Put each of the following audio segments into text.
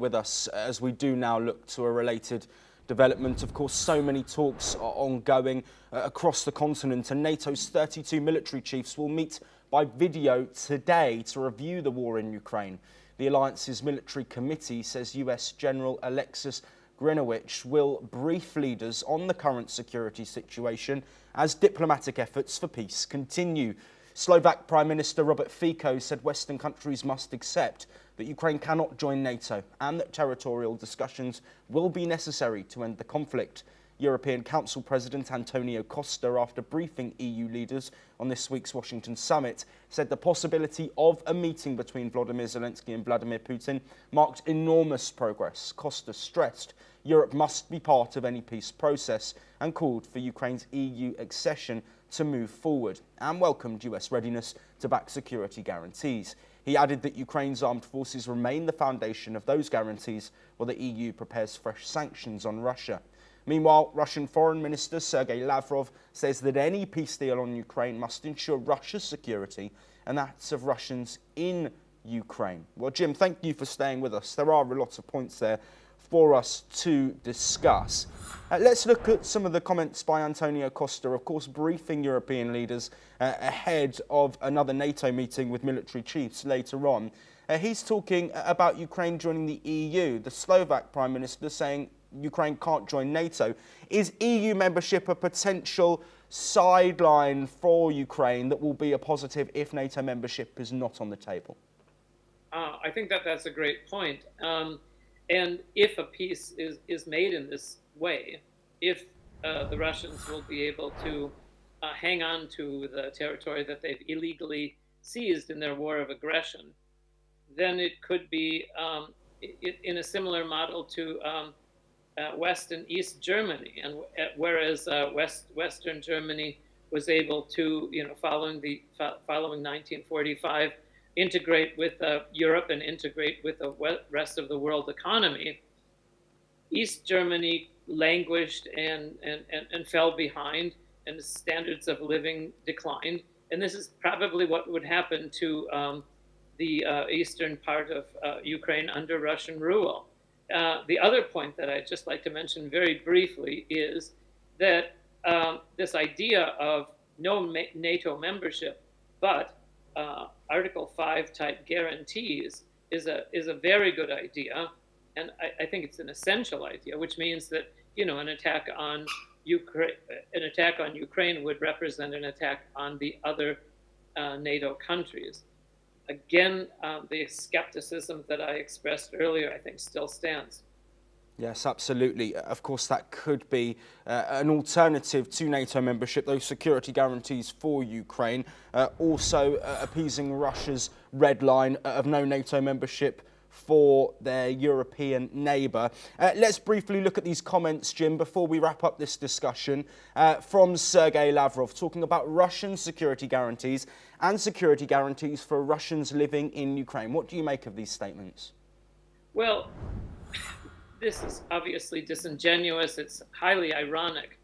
with us as we do now look to a related development. Of course, so many talks are ongoing across the continent, and NATO's 32 military chiefs will meet by video today to review the war in Ukraine. The alliance's military committee says US General Alexis Greenwich will brief leaders on the current security situation as diplomatic efforts for peace continue. Slovak Prime Minister Robert Fico said Western countries must accept that Ukraine cannot join NATO and that territorial discussions will be necessary to end the conflict. European Council President Antonio Costa, after briefing EU leaders on this week's Washington summit, said the possibility of a meeting between Volodymyr Zelensky and Vladimir Putin marked enormous progress. Costa stressed Europe must be part of any peace process and called for Ukraine's EU accession to move forward, and welcomed US readiness to back security guarantees. He added that Ukraine's armed forces remain the foundation of those guarantees while the EU prepares fresh sanctions on Russia. Meanwhile, Russian Foreign Minister Sergei Lavrov says that any peace deal on Ukraine must ensure Russia's security and that of Russians in Ukraine. Well, Jim, thank you for staying with us. There are a lot of points there for us to discuss. Let's look at some of the comments by Antonio Costa, of course, briefing European leaders ahead of another NATO meeting with military chiefs later on. He's talking about Ukraine joining the EU. The Slovak Prime Minister saying Ukraine can't join NATO. Is EU membership a potential sideline for Ukraine that will be a positive if NATO membership is not on the table? I think that's a great point. And if a peace is made in this way, if the Russians will be able to hang on to the territory that they've illegally seized in their war of aggression, then it could be in a similar model to West and East Germany. And whereas Western Germany was able to, following 1945, integrate with Europe and integrate with the rest of the world economy, East Germany languished and fell behind, and standards of living declined. And this is probably what would happen to the eastern part of Ukraine under Russian rule. The other point that I'd just like to mention very briefly is that this idea of no NATO membership, but Article 5 type guarantees is a very good idea, and I think it's an essential idea, which means that an attack on Ukraine would represent an attack on the other NATO countries. Again, the skepticism that I expressed earlier, I think, still stands. Yes, absolutely. Of course, that could be an alternative to NATO membership, those security guarantees for Ukraine, also appeasing Russia's red line of no NATO membership for their European neighbour. Let's briefly look at these comments, Jim, before we wrap up this discussion, from Sergei Lavrov, talking about Russian security guarantees and security guarantees for Russians living in Ukraine. What do you make of these statements? Well, this is obviously disingenuous. It's highly ironic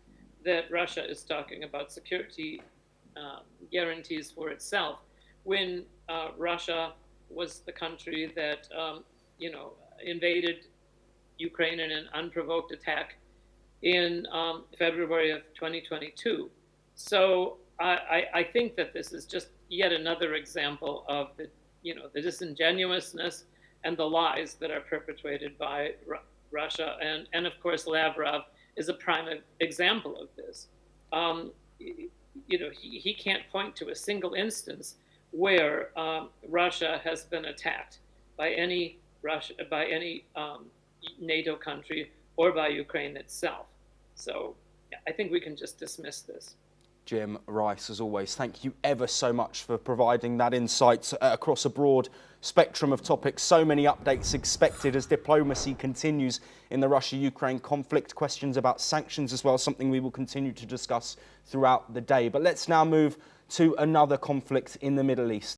that Russia is talking about security guarantees for itself when Russia was the country that invaded Ukraine in an unprovoked attack in February of 2022. So I think that this is just yet another example of the disingenuousness and the lies that are perpetrated by Russia, and of course Lavrov is a prime example of this. He can't point to a single instance where Russia has been attacked by any NATO country or by Ukraine itself. So I think we can just dismiss this. Jim Rice, as always, thank you ever so much for providing that insight across a broad spectrum of topics. So many updates expected as diplomacy continues in the Russia-Ukraine conflict. Questions about sanctions as well, something we will continue to discuss throughout the day. But let's now move to another conflict in the Middle East.